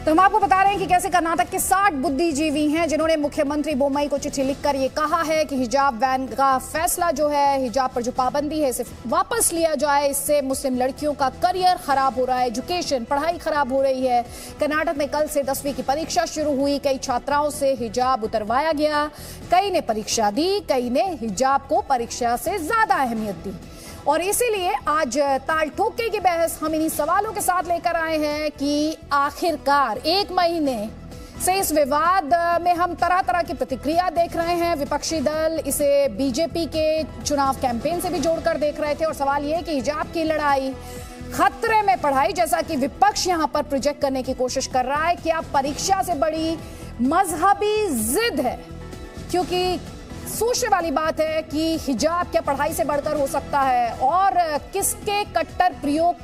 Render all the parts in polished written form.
तो हम आपको बता रहे हैं कि कैसे कर्नाटक के 60 बुद्धिजीवी हैं जिन्होंने मुख्यमंत्री बोम्मई को चिट्ठी लिखकर ये कहा है कि हिजाब बैन का फैसला जो है, हिजाब पर जो पाबंदी है, इसे वापस लिया जाए। इससे मुस्लिम लड़कियों का करियर खराब हो रहा है, एजुकेशन, पढ़ाई खराब हो रही है। कर्नाटक में कल से 10वीं की परीक्षा शुरू हुई। कई छात्राओं से हिजाब उतरवाया गया। कई ने परीक्षा दी, कई ने हिजाब को परीक्षा से ज्यादा अहमियत दी। और इसीलिए आज ताल ठोके की बहस हम इन्हीं सवालों के साथ लेकर आए हैं कि आखिरकार 1 महीने से इस विवाद में हम तरह तरह की प्रतिक्रिया देख रहे हैं। विपक्षी दल इसे बीजेपी के चुनाव कैंपेन से भी जोड़कर देख रहे थे और सवाल यह कि हिजाब की लड़ाई, खतरे में पढ़ाई, जैसा कि विपक्ष यहां पर प्रोजेक्ट करने की कोशिश कर रहा है कि अब परीक्षा से बड़ी मजहबी जिद है। क्योंकि सोचने वाली बात है कि हिजाब क्या पढ़ाई से बढ़कर हो सकता है और किसके कट्टर प्रयोग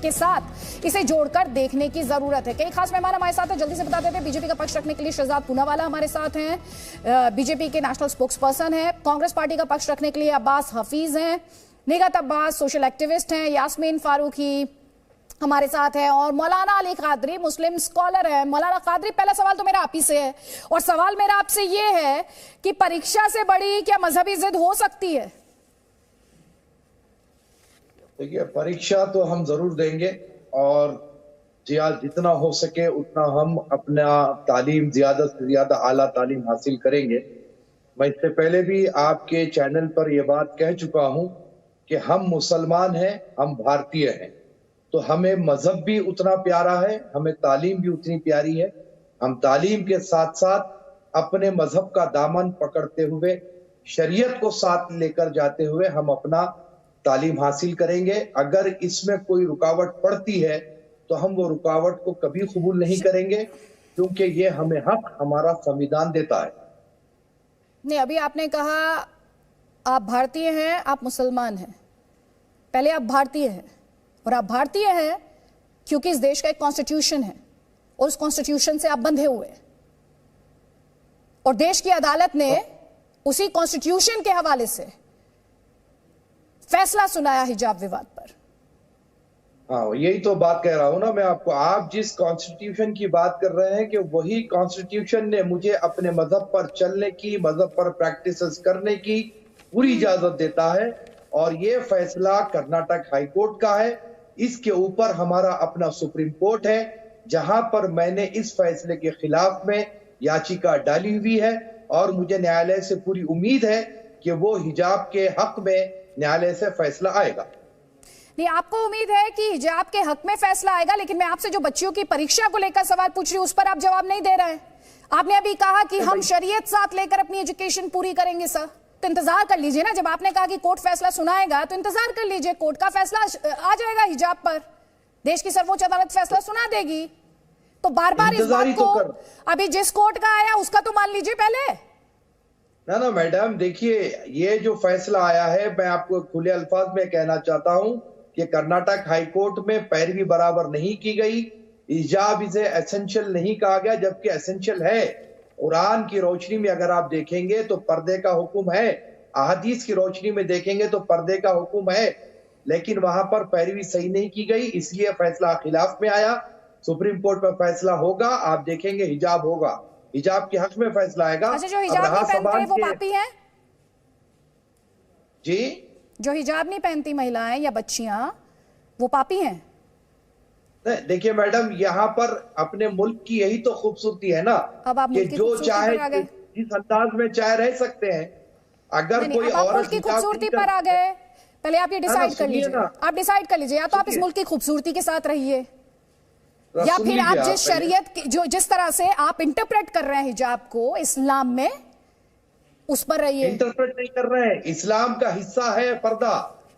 के साथ इसे जोड़कर देखने की जरूरत है। कई खास मेहमान हमारे साथ हैं, जल्दी से बता देते हैं। बीजेपी का पक्ष रखने के लिए शहजाद पूनावाला हमारे साथ हैं, बीजेपी के नेशनल स्पोक्स पर्सन हैं। कांग्रेस पार्टी का पक्ष रखने के लिए अब्बास हफीज हैं, निगत अब्बास सोशल एक्टिविस्ट हैं, यास्मीन फारूकी हमारे साथ है और मौलाना अली कादरी मुस्लिम स्कॉलर है। मौलाना कादरी, पहला सवाल तो मेरा आप ही से है और सवाल मेरा आपसे ये है कि परीक्षा से बड़ी क्या मजहबी जिद हो सकती है? देखिए, परीक्षा तो हम जरूर देंगे और जितना हो सके उतना हम अपना तालीम ज्यादा से ज्यादा आला तालीम हासिल करेंगे। मैं इससे पहले भी आपके चैनल पर यह बात कह चुका हूं कि हम मुसलमान हैं, हम भारतीय हैं, तो हमें मजहब भी उतना प्यारा है, हमें तालीम भी उतनी प्यारी है। हम तालीम के साथ साथ अपने मजहब का दामन पकड़ते हुए, शरीयत को साथ लेकर जाते हुए हम अपना तालीम हासिल करेंगे। अगर इसमें कोई रुकावट पड़ती है तो हम वो रुकावट को कभी कबूल नहीं करेंगे, क्योंकि ये हमें हक हमारा संविधान देता है। नहीं, अभी आपने कहा आप भारतीय हैं, आप मुसलमान हैं। पहले आप भारतीय हैं और आप भारतीय हैं क्योंकि इस देश का एक कॉन्स्टिट्यूशन है और उस कॉन्स्टिट्यूशन से आप बंधे हुए हैं और देश की अदालत ने उसी कॉन्स्टिट्यूशन के हवाले से फैसला सुनाया हिजाब विवाद पर। हाँ, यही तो बात कह रहा हूं ना मैं आपको। आप जिस कॉन्स्टिट्यूशन की बात कर रहे हैं कि वही कॉन्स्टिट्यूशन ने मुझे अपने मजहब पर चलने की, मजहब पर प्रैक्टिसेस करने की पूरी इजाजत देता है और ये फैसला कर्नाटक हाई कोर्ट का है। इसके ऊपर हमारा अपना सुप्रीम कोर्ट है, जहां पर मैंने इस फैसले के खिलाफ में याचिका डाली हुई है और मुझे न्यायालय से पूरी उम्मीद है कि वो हिजाब के हक में न्यायालय से फैसला आएगा। नहीं, आपको उम्मीद है कि हिजाब के हक में फैसला आएगा, लेकिन मैं आपसे जो बच्चियों की परीक्षा को लेकर सवाल पूछ रही हूं उस पर आप जवाब नहीं दे रहे हैं। आपने अभी कहा कि हम शरीयत साथ लेकर अपनी एजुकेशन पूरी करेंगे। सर, तो इंतजार कर लीजिए ना। जब आपने कहा कि कोर्ट फैसला सुनाएगा तो इंतजार कर लीजिए, कोर्ट का फैसला आ जाएगा हिजाब पर। देश की सर्वोच्च अदालत फैसला सुना देगी। तो बार बार इस बात को अभी जिस कोर्ट का आया उसका तो मान लीजिए पहले। ना मैडम, देखिए, ये जो फैसला आया है, मैं आपको खुले अल्फाज में कहना चाहता हूं कि कर्नाटक हाई कोर्ट में पैरवी बराबर नहीं की गई। हिजाब इसे एसेंशियल नहीं कहा गया, जबकि एसेंशियल है। कुरान की रोशनी में अगर आप देखेंगे तो पर्दे का हुक्म है, अहदीस की रोशनी में देखेंगे तो पर्दे का हुक्म है, लेकिन वहां पर पैरवी सही नहीं की गई, इसलिए फैसला खिलाफ में आया। सुप्रीम कोर्ट में फैसला होगा, आप देखेंगे हिजाब होगा, हिजाब के हक में फैसला आएगा। अच्छा, जो हिजाब नहीं पहनते वो पापी हैं? जी, जो हिजाब नहीं पहनती महिलाएं या बच्चियां वो पापी हैं? देखिए मैडम, यहाँ पर अपने मुल्क की यही तो खूबसूरती है ना, कि जो चाहे जिस अंदाज में चाहे रह सकते हैं। अगर कोई औरत की खूबसूरती पर आ गए, पहले आप ये डिसाइड कर लीजिए। आप डिसाइड कर लीजिए, या तो आप इस मुल्क की खूबसूरती के साथ रहिए या फिर आप जिस शरीयत जो जिस तरह से आप इंटरप्रेट कर रहे हैं हिजाब को इस्लाम में, उस पर रहिए। इंटरप्रेट नहीं कर रहे हैं, इस्लाम का हिस्सा है पर्दा।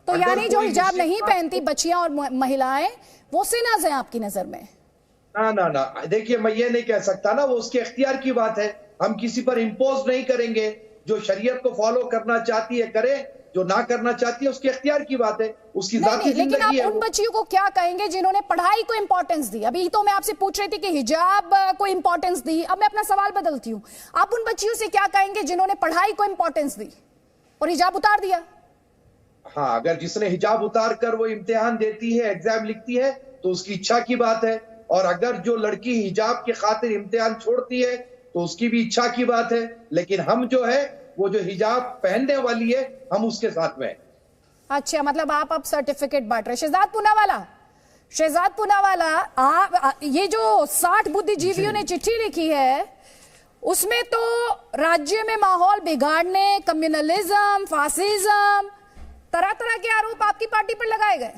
तो यानी जो हिजाब नहीं पहनती बच्चियां और महिलाएं वो सिनाज़ हैं आपकी नजर में? ना, देखिए, मैं ये नहीं कह सकता ना, वो उसके इख्तियार की बात है। हम किसी पर इम्पोज नहीं करेंगे। जो शरीयत को फॉलो करना चाहती है करे, जो ना करना चाहती है उसके इख्तियार की बात है, उसकी जाती जिंदगी है। लेकिन आप उन बच्चियों को क्या कहेंगे जिन्होंने पढ़ाई को इंपॉर्टेंस दी? अभी तो मैं आपसे पूछ रही थी कि हिजाब को इंपॉर्टेंस दी, अब मैं अपना सवाल बदलती हूँ। आप उन बच्चियों से क्या कहेंगे जिन्होंने पढ़ाई को इंपॉर्टेंस दी और हिजाब उतार दिया? हाँ, अगर जिसने हिजाब उतार कर वो इम्तिहान देती है, एग्जाम लिखती है, तो उसकी इच्छा की बात है। और अगर जो लड़की हिजाब की खातिर इम्तिहान छोड़ती है तो उसकी भी इच्छा की बात है, लेकिन हम जो है वो जो हिजाब पहनने वाली है हम उसके साथ में हैं। अच्छा, मतलब आप अब सर्टिफिकेट बांट रहे। शहजाद पूनावाला, आप ये जो 60 बुद्धिजीवियों ने चिट्ठी लिखी है उसमें तो राज्य में माहौल बिगाड़ने, कम्युनलिज्म, फासिज्म, तरह तरह के आरोप आपकी पार्टी पर लगाए गए।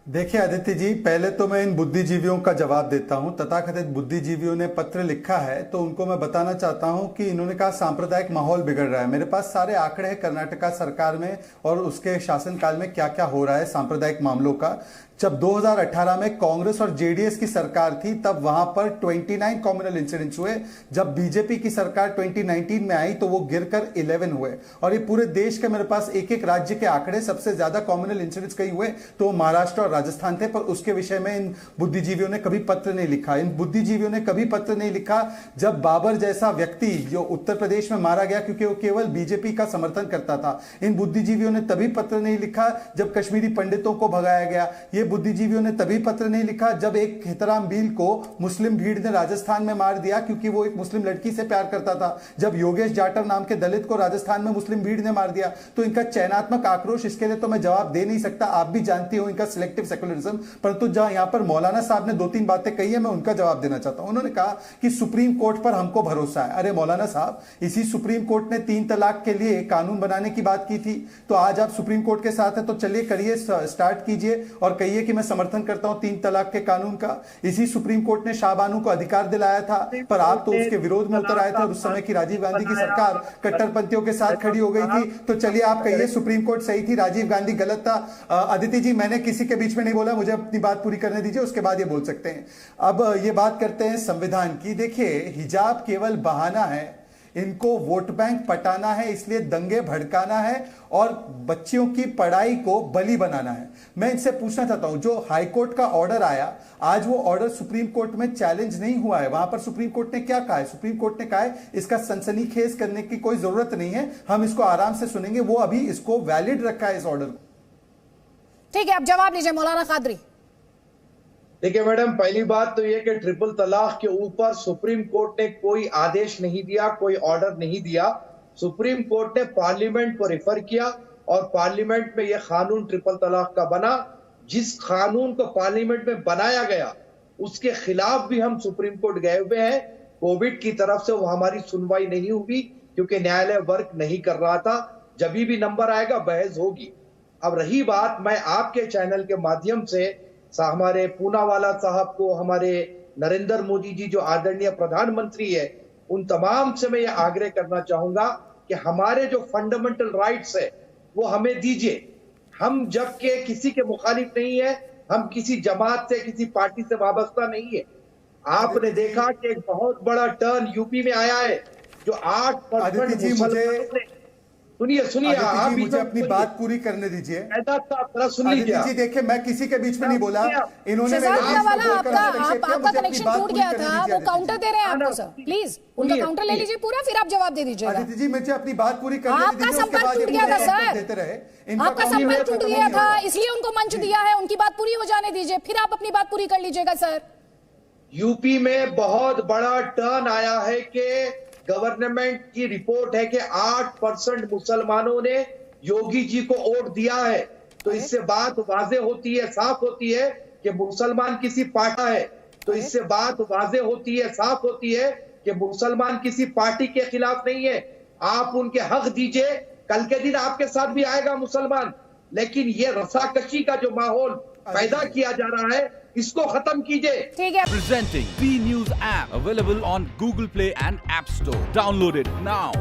देखिए आदित्य जी, पहले तो मैं इन बुद्धिजीवियों का जवाब देता हूं। तथाकथित बुद्धिजीवियों ने पत्र लिखा है तो उनको मैं बताना चाहता हूं कि इन्होंने कहा सांप्रदायिक माहौल बिगड़ रहा है। मेरे पास सारे आंकड़े हैं कर्नाटका सरकार में और उसके शासनकाल में क्या क्या हो रहा है सांप्रदायिक मामलों का। जब 2018 में कांग्रेस और जेडीएस की सरकार थी तब वहां पर 29 कम्युनल इंसिडेंट्स हुए। जब बीजेपी की सरकार 2019 में आई तो वो गिरकर 11 हुए। और ये पूरे देश के मेरे पास एक एक राज्य के आंकड़े, सबसे ज्यादा कम्युनल इंसिडेंट्स कई हुए तो महाराष्ट्र और राजस्थान थे। पर उसके विषय में इन बुद्धिजीवियों ने कभी पत्र नहीं लिखा। इन बुद्धिजीवियों ने कभी पत्र नहीं लिखा जब बाबर जैसा व्यक्ति जो उत्तर प्रदेश में मारा गया क्योंकि वो केवल बीजेपी का समर्थन करता था। इन बुद्धिजीवियों ने तभी पत्र नहीं लिखा जब कश्मीरी पंडितों को भगाया गया। ये बुद्धिजीवियों ने तभी पत्र नहीं लिखा जब एक हितराम बील को मुस्लिम भीड़ ने राजस्थान में मार दिया क्योंकि वो एक मुस्लिम लड़की से प्यार करता था। जब योगेश जाटव नाम के दलित को राजस्थान में मुस्लिम भीड़ ने मार दिया। तो इनका चयनात्मक आक्रोश, इसके लिए तो मैं जवाब दे नहीं सकता। आप भी जानती हो इनका सिलेक्टिव सेकुलरिज्म। परंतु जहां यहां पर मौलाना साहब ने 2-3 बातें कही है, मैं उनका जवाब देना चाहता हूं। उन्होंने कहा कि सुप्रीम कोर्ट पर हमको भरोसा है। अरे मौलाना साहब, इसी सुप्रीम कोर्ट ने 3 तलाक के लिए कानून बनाने की बात की थी। तो आज आप सुप्रीम कोर्ट के साथ है तो चलिए करिए, स्टार्ट कीजिए और कहिए कि मैं समर्थन करता हूं 3 तलाक के कानून का। इसी सुप्रीम कोर्ट ने शाहबानू को अधिकार दिलाया था, पर आप तो उसके विरोध में उतर आए थे। उस समय की राजीव गांधी की सरकार कट्टरपंथियों के साथ खड़ी हो गई थी। तो चलिए आप कहिए सुप्रीम कोर्ट सही थी, राजीव गांधी गलत था। अदिति जी, मैंने किसी के बीच में नहीं बोला, मुझे अपनी बात पूरी करने दीजिए, उसके बाद ये बोल सकते हैं। अब ये बात करते हैं संविधान की। देखिए, हिजाब केवल बहाना है, इनको वोट बैंक पटाना है, इसलिए दंगे भड़काना है और बच्चियों की पढ़ाई को बलि बनाना है। मैं इनसे पूछना चाहता हूं, जो हाईकोर्ट का ऑर्डर आया, आज वो ऑर्डर सुप्रीम कोर्ट में चैलेंज नहीं हुआ है। वहां पर सुप्रीम कोर्ट ने क्या कहा है? सुप्रीम कोर्ट ने कहा है इसका सनसनीखेज करने की कोई जरूरत नहीं है, हम इसको आराम से सुनेंगे। वो अभी इसको वैलिड रखा है इस ऑर्डर को। ठीक है, अब जवाब लीजिए मौलाना कादरी। देखिए मैडम, पहली बात तो यह कि ट्रिपल तलाक के ऊपर सुप्रीम कोर्ट ने कोई आदेश नहीं दिया, कोई ऑर्डर नहीं दिया। सुप्रीम कोर्ट ने पार्लियामेंट को रेफर किया और पार्लियामेंट में यह कानून ट्रिपल तलाक का बना। जिस कानून को पार्लियामेंट में बनाया गया उसके खिलाफ भी हम सुप्रीम कोर्ट गए हुए हैं। कोविड की तरफ से वो हमारी सुनवाई नहीं हुई क्योंकि न्यायालय वर्क नहीं कर रहा था। जब भी नंबर आएगा बहस होगी। अब रही बात, मैं आपके चैनल के माध्यम से हमारे पूनावाला साहब को, हमारे नरेंद्र मोदी जी जो आदरणीय प्रधानमंत्री है, उन तमाम से मैं ये आग्रह करना चाहूंगा कि हमारे जो फंडामेंटल राइट्स है वो हमें दीजिए। हम जबकि किसी के मुखालिफ नहीं है, हम किसी जमात से, किसी पार्टी से वाबस्ता नहीं है। आपने देखा कि एक बहुत बड़ा टर्न यूपी में आया है जो 8% सुनिए आप मुझे अपनी बात पूरी करने दीजिए। सुन लीजिए जी, देखिए मैं किसी के बीच में नहीं बोला। इन्होंने आपका कनेक्शन टूट गया था, वो काउंटर दे रहे हैं आपको सर। प्लीज उनका काउंटर ले लीजिए पूरा, फिर आप जवाब दे दीजिएगा। आदित्य जी, मुझे अपनी बात पूरी करने दीजिए। आपका संपर्क टूट गया था सर, आपका संपर्क टूट गया था, इसलिए उनको मंच दिया है। उनकी बात पूरी हो जाने दीजिए, फिर आप अपनी बात पूरी कर लीजिएगा सर। यूपी में बहुत बड़ा टर्न आया है कि गवर्नमेंट की रिपोर्ट है कि 8% मुसलमानों ने योगी जी को वोट दिया है। तो इससे बात वाजे होती है, साफ होती है कि मुसलमान किसी पार्टी है। तो इससे बात वाजे होती है, साफ होती है कि मुसलमान किसी पार्टी के खिलाफ नहीं है। आप उनके हक दीजिए, कल के दिन आपके साथ भी आएगा मुसलमान। लेकिन ये रसाकशी का जो माहौल पैदा किया जा रहा है, इसको खत्म कीजिए। ठीक है। Presenting B News app available on Google Play and App Store. Download it now.